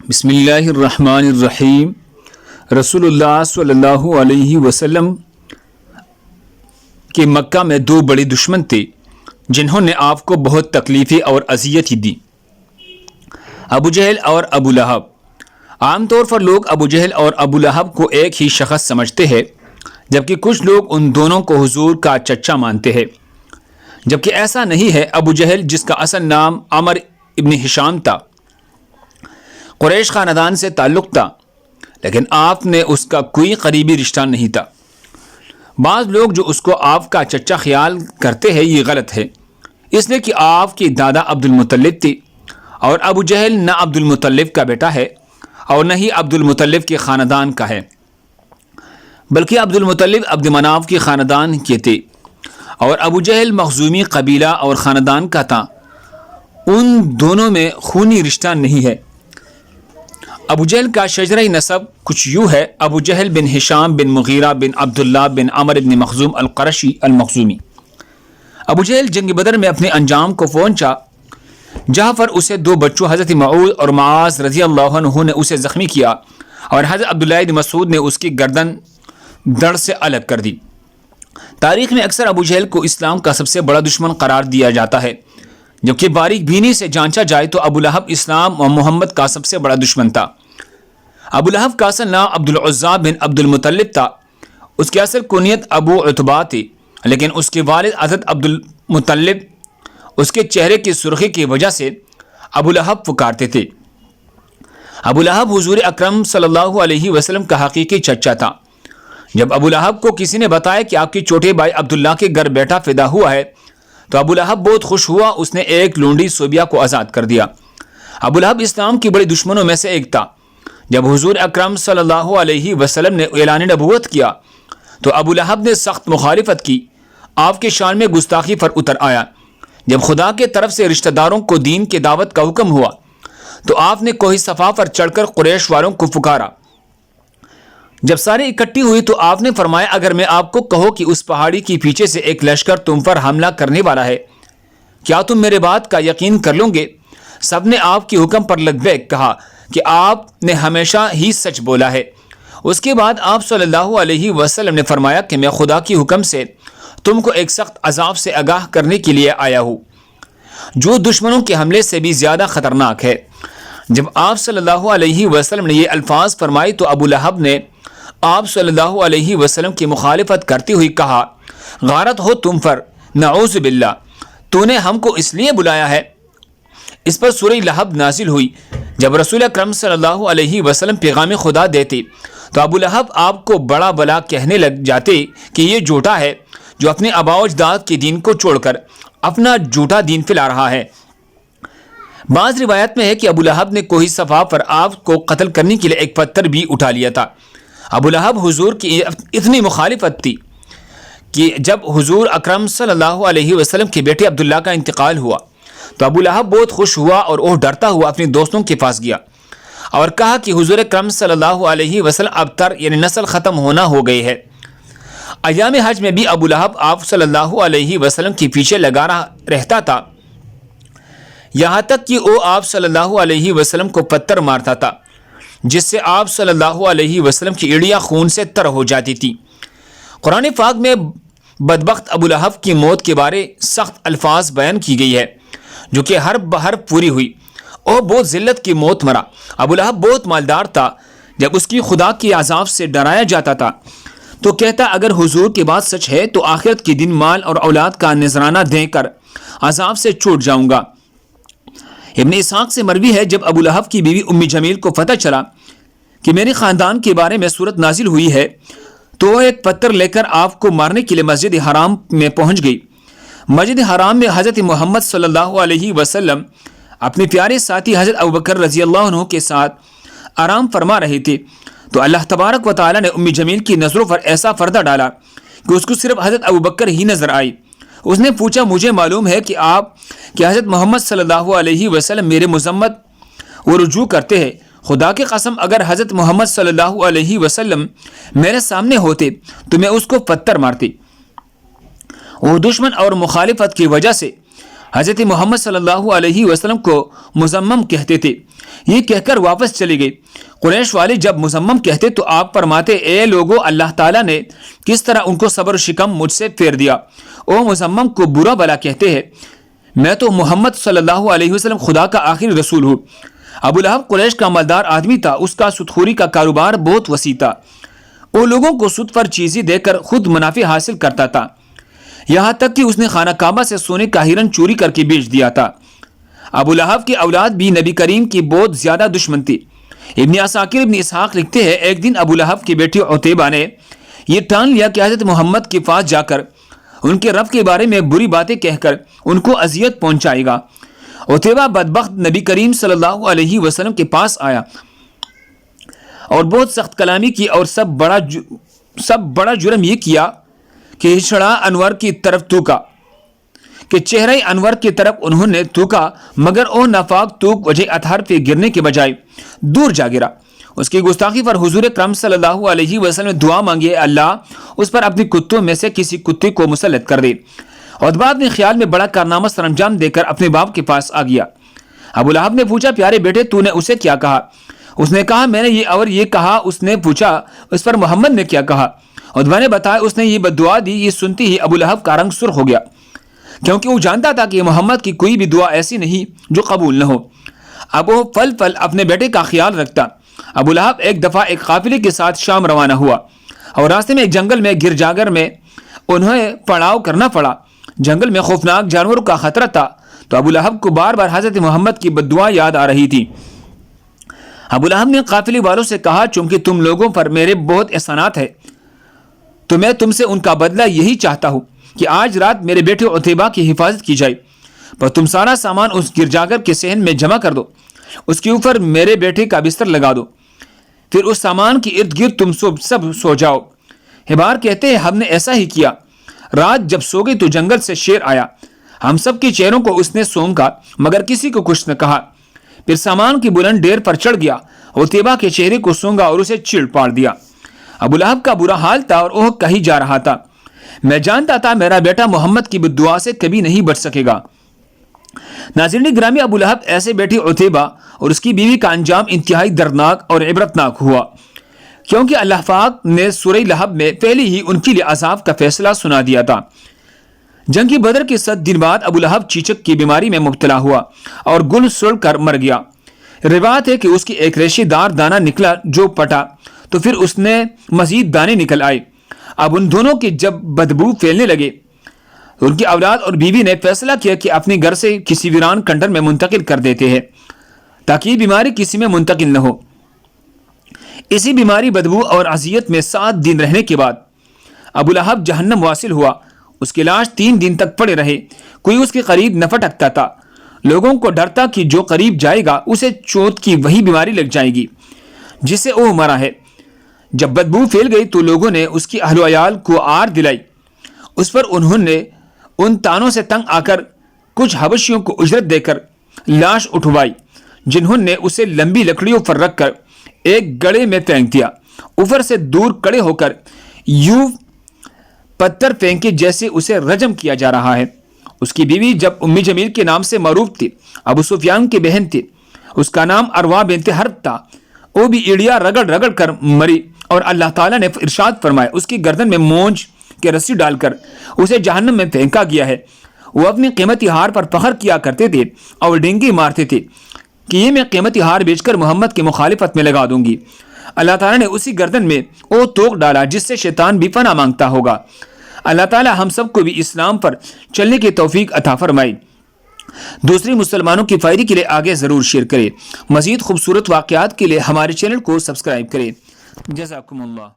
بسم اللہ الرحمن الرحیم۔ رسول اللہ صلی اللہ علیہ وسلم کے مکہ میں دو بڑے دشمن تھے جنہوں نے آپ کو بہت تکلیفیں اور اذیت دی، ابو جہل اور ابو لہب۔ عام طور پر لوگ ابو جہل اور ابو لہب کو ایک ہی شخص سمجھتے ہیں، جبکہ کچھ لوگ ان دونوں کو حضور کا چچا مانتے ہیں، جبکہ ایسا نہیں ہے۔ ابو جہل، جس کا اصل نام عمر ابن ہشام تھا، قریش خاندان سے تعلق تھا، لیکن آپ نے اس کا کوئی قریبی رشتہ نہیں تھا۔ بعض لوگ جو اس کو آپ کا چچا خیال کرتے ہیں، یہ غلط ہے، اس لیے کہ آپ کی دادا عبد المطلب تھی، اور ابو جہل نہ عبد المطلب کا بیٹا ہے اور نہ ہی عبد المطلب کے خاندان کا ہے، بلکہ عبد المطلب عبد مناف کے خاندان کے تھے، اور ابو جہل مخزومی قبیلہ اور خاندان کا تھا۔ ان دونوں میں خونی رشتہ نہیں ہے۔ ابو جہل کا شجرہ نسب کچھ یوں ہے: ابو جہل بن ہشام بن مغیرہ بن عبداللہ بن عمر بن مخزوم القرشی المخزومی۔ ابو جہل جنگ بدر میں اپنے انجام کو پہنچا، جہاں پر اسے دو بچوں حضرت معوذ اور معاذ رضی اللہ عنہ نے اسے زخمی کیا، اور حضرت عبداللہ بن مسعود نے اس کی گردن دڑ سے الگ کر دی۔ تاریخ میں اکثر ابو جہل کو اسلام کا سب سے بڑا دشمن قرار دیا جاتا ہے، جبکہ باریک بینی سے جانچا جائے تو ابو لہب اسلام اور محمد کا سب سے بڑا دشمن تھا۔ ابو لہب کا اصل نام عبد العزیٰ بن عبد المطلب تھا۔ اس کی اصل کنیت ابو عتبہ تھی، لیکن اس کے والد حضرت عبد المطلب اس کے چہرے کی سرخی کی وجہ سے ابو لہب پکارتے تھے۔ ابو لہب حضور اکرم صلی اللہ علیہ وسلم کا حقیقی چچا تھا۔ جب ابو لہب کو کسی نے بتایا کہ آپ کے چھوٹے بھائی عبداللہ کے گھر بیٹا فدا ہوا ہے، تو ابو لہب بہت خوش ہوا۔ اس نے ایک لونڈی صوبیہ کو آزاد کر دیا۔ ابو لہب اسلام کے بڑے دشمنوں میں سے ایک تھا۔ جب حضور اکرم صلی اللہ علیہ وسلم نے اعلان نبوت کیا تو ابو لہب نے سخت مخالفت کی، آپ کے شان میں گستاخی پر اتر آیا۔ جب خدا کے طرف سے رشتہ داروں کو دین کی دعوت کا حکم ہوا تو آپ نے کوہ صفا پر چڑھ کر قریش والوں کو پکارا۔ جب سارے اکٹھی ہوئی تو آپ نے فرمایا، اگر میں آپ کو کہوں کہ اس پہاڑی کے پیچھے سے ایک لشکر تم پر حملہ کرنے والا ہے، کیا تم میرے بات کا یقین کر لو گے؟ سب نے آپ کے حکم پر لبیک کہا کہ آپ نے ہمیشہ ہی سچ بولا ہے۔ اس کے بعد آپ صلی اللہ علیہ وسلم نے فرمایا کہ میں خدا کی حکم سے تم کو ایک سخت عذاب سے آگاہ کرنے کے لیے آیا ہوں، جو دشمنوں کے حملے سے بھی زیادہ خطرناک ہے۔ جب آپ صلی اللہ علیہ وسلم نے یہ الفاظ فرمائی تو ابو لہب نے آپ صلی اللہ علیہ وسلم کی مخالفت کرتے ہوئے کہا، غارت ہو تم پر، نعوذ باللہ، تو نے ہم کو اس لیے بلایا ہے؟ اس پر سورہ لہب نازل ہوئی۔ جب رسول اکرم صلی اللہ علیہ وسلم پیغام خدا دیتے تو ابو لہب آپ کو بڑا بلا کہنے لگ جاتے کہ یہ جھوٹا ہے جو اپنے آباء و اجداد کے دین کو چھوڑ کر اپنا جھوٹا دین پھیلا رہا ہے۔ بعض روایت میں ہے کہ ابو لہب نے کوہ صفا پر آپ کو قتل کرنے کے لیے ایک پتھر بھی اٹھا لیا تھا۔ ابو لہب حضور کی اتنی مخالفت تھی کہ جب حضور اکرم صلی اللہ علیہ وسلم کے بیٹے عبداللہ کا انتقال ہوا تو ابو لہب بہت خوش ہوا اور وہ ڈرتا ہوا اپنے دوستوں کے پاس گیا اور کہا کہ حضور اکرم صلی اللہ علیہ وسلم اب تر یعنی نسل ختم ہونا ہو گئی ہے۔ ایام حج میں بھی ابو لہب آپ صلی اللہ علیہ وسلم کے پیچھے لگا رہتا تھا، یہاں تک کہ وہ آپ صلی اللہ علیہ وسلم کو پتھر مارتا تھا، جس سے آپ صلی اللہ علیہ وسلم کی ایڑیاں خون سے تر ہو جاتی تھی۔ قرآن پاک میں بدبخت ابو لہب کی موت کے بارے سخت الفاظ بیان کی گئی ہے، جو کہ ہر بہر پوری ہوئی۔ وہ بہت ذلت کی موت مرا۔ ابو لہب بہت مالدار تھا۔ جب اس کی خدا کے عذاب سے ڈرایا جاتا تھا تو کہتا، اگر حضور کی بات سچ ہے تو آخرت کے دن مال اور اولاد کا نذرانہ دے کر عذاب سے چھوٹ جاؤں گا۔ ابن اسحاق سے مروی ہے، جب ابو لہب کی بیوی ام جمیل کو پتہ چلا کہ میرے خاندان کے بارے میں صورت نازل ہوئی ہے تو وہ ایک پتھر لے کر آپ کو مارنے کے لیے مسجد حرام میں پہنچ گئی۔ مسجد حرام میں حضرت محمد صلی اللہ علیہ وسلم اپنے پیارے ساتھی حضرت ابوبکر رضی اللہ عنہ کے ساتھ آرام فرما رہے تھے تو اللہ تبارک و تعالی نے ام جمیل کی نظروں پر ایسا پردہ ڈالا کہ اس کو صرف حضرت ابوبکر ہی نظر آئی۔ اس نے پوچھا، مجھے معلوم ہے کہ حضرت محمد صلی اللہ علیہ وسلم میرے مذمت و رجوع کرتے ہیں۔ خدا کی قسم، اگر حضرت محمد صلی اللہ علیہ وسلم میرے سامنے ہوتے تو میں اس کو پتھر مارتی۔ وہ دشمن اور مخالفت کی وجہ سے حضرت محمد صلی اللہ علیہ وسلم کو مزمم کہتے تھے۔ یہ کہہ کر واپس چلے گئے۔ قریش والے جب مزمم کہتے تو آپ فرماتے، اے لوگو، اللہ تعالیٰ نے کس طرح ان کو صبر و شکم مجھ سے پھیر دیا۔ او مزمم کو برا بلا کہتے ہیں، میں تو محمد صلی اللہ علیہ وسلم خدا کا آخری رسول ہوں۔ ابو لہب قریش کا مالدار آدمی تھا، اس کا سودخوری کا کاروبار بہت وسیع تھا۔ وہ لوگوں کو سود پر چیزیں دے کر خود منافع حاصل کرتا تھا، یہاں تک کہ اس نے خانہ کعبہ سے سونے کا ہرن چوری کر کے بیچ دیا تھا۔ ابو لہب کی اولاد بھی نبی کریم کی بہت زیادہ دشمن تھی۔ ابن عساکر ابن اسحاق لکھتے ہیں، ایک دن ابو لہب کی بیٹی عتیبہ نے یہ ٹھان لیا کہ حضرت محمد کے پاس جا کر ان کے رب کے بارے میں بری باتیں کہہ کر ان کو اذیت پہنچائے گا۔ عتیبہ بدبخت نبی کریم صلی اللہ علیہ وسلم کے پاس آیا اور بہت سخت کلامی کی، اور سب بڑا جرم یہ کیا کہ ہچڑا انور کی طرف تھوکا، کہ چہرہ انور کی طرف انہوں نے تھوکا، مگر وہ نافاق تھوک وجہ اطہار پہ گرنے کے بجائے دور جا گرا۔ اس کی گستاخی پر حضور اکرم صلی اللہ علیہ وسلم نے دعا مانگی، اللہ اس پر اپنے کتوں میں سے کسی کتے کو مسلط کر دے۔ عتبہ اپنے خیال میں بڑا کارنامہ سر انجام دے کر اپنے باپ کے پاس آ گیا۔ ابو لہب نے پوچھا، پیارے بیٹے، تو نے اسے کیا کہا؟ اس نے کہا، میں نے یہ اور یہ کہا۔ اس نے پوچھا، اس پر محمد نے کیا کہا؟ عتبہ نے بتایا، اس نے یہ بددعا دی۔ یہ سنتی ہی ابو لہب کا رنگ سرخ ہو گیا، کیونکہ وہ جانتا تھا کہ محمد کی کوئی بھی دعا ایسی نہیں جو قبول نہ ہو۔ اب وہ پل پل اپنے بیٹے کا خیال رکھتا۔ ابو لہب ایک دفعہ ایک قافلے کے ساتھ شام روانہ ہوا، اور راستے میں ایک جنگل میں گر جاگر میں انہیں پڑاؤ کرنا پڑا۔ جنگل میں خوفناک جانوروں کا خطرہ تھا، تو ابو لہب کو بار بار حضرت محمد کی بددعا یاد آ رہی تھی۔ ابو لہب نے قافلے والوں سے کہا، چونکہ تم لوگوں پر میرے بہت احسانات ہیں تو میں تم سے ان کا بدلہ یہی چاہتا ہوں کہ آج رات میرے بیٹے عتیبہ کی حفاظت کی جائے، پر تم سارا سامان اس گرجاگر کے صحن میں جمع کر دو، اس کے اوپر میرے بیٹے کا بستر لگا دو، پھر اس سامان کے ارد گرد تم سب سو جاؤ۔ حبار کہتے ہیں، ہم نے ایسا ہی کیا۔ رات جب سو گئی تو جنگل سے شیر آیا، ہم سب کے چہروں کو اس نے سونگا، مگر کسی کو کچھ نہ کہا۔ پھر سامان کی بلند ڈیر پر چڑھ گیا، عتیبہ کے چہرے کو سونگا اور اسے چیڑ پاڑ دیا۔ ابو لہب کا برا حال تھا اور وہ کہیں جا رہا تھا۔ میں جانتا تھا میرا بیٹا محمد کی بددعا سے کبھی نہیں بچ سکے گا۔ ناظرین گرامی، ابو لہب ایسے بیٹے عتیبہ اور اس کی بیوی کا انجام انتہائی دردناک اور عبرتناک ہوا، کیونکہ اللہ پاک نے سورہ لہب میں پہلے ہی ان کے لیے عذاب کا فیصلہ سنا دیا تھا۔ جنگ بدر کے 7 دن بعد ابو لہب چیچک کی بیماری میں مبتلا ہوا اور گل سڑ کر مر گیا۔ روایت ہے کہ اس کی ایک ریشے دار دانہ نکلا جو پٹا تو پھر اس نے مزید دانے نکل آئے۔ اب ان دونوں کی جب بدبو پھیلنے لگے، ان کی اولاد اور بیوی نے فیصلہ کیا کہ اپنے گھر سے کسی ویران کھنڈر میں منتقل کر دیتے ہیں تاکہ یہ بیماری کسی میں منتقل نہ ہو۔ اسی بیماری، بدبو اور اذیت میں 7 دن رہنے کے بعد ابو لہب جہنم واصل ہوا۔ اس کی لاش 3 دن تک پڑے رہے، کوئی اس کے قریب نہ پھٹکتا تھا۔ لوگوں کو ڈر تھا کہ جو قریب جائے گا اسے چوت کی وہی بیماری لگ جائے گی جس سے وہ مرا ہے۔ جب بدبو پھیل گئی تو لوگوں نے اس کی اہل و عیال کو آر دلائی۔ اس پر انہوں نے ان تانوں سے تنگ آ کر کچھ حبشیوں کو اجرت دے کر لاش اٹھوائی، جنہوں نے اسے لمبی لکڑیوں پر رکھ کر ایک گڑھے میں پھینک دیا۔ اوپر سے دور کڑے ہو کر یوں پتھر پھینکے جیسے اسے رجم کیا جا رہا ہے۔ اس کی بیوی جب امی جمیل کے نام سے معروف تھی، ابو سفیان کی بہن تھی، اس کا نام اروا بنت حرب تھا، وہ بھی ایڑیا رگڑ رگڑ کر مری، اور اللہ تعالیٰ نے ارشاد فرمایا، اس کی گردن میں مونج کے رسی ڈال کر اسے جہنم میں پھینکا گیا ہے۔ وہ اپنی قیمتی ہار پر فخر کیا کرتے تھے اور ڈینگی مارتے تھے کہ یہ میں قیمتی ہار بیچ کر محمد کی مخالفت میں لگا دوں گی۔ اللہ تعالیٰ نے اسی گردن میں وہ توق ڈالا جس سے شیطان بھی پناہ مانگتا ہوگا۔ اللہ تعالیٰ ہم سب کو بھی اسلام پر چلنے کی توفیق عطا فرمائے۔ دوسری مسلمانوں کی فائدے کے لیے آگے ضرور شیئر کریں۔ مزید خوبصورت واقعات کے لیے ہمارے چینل کو سبسکرائب کریں۔ جزاکم اللہ۔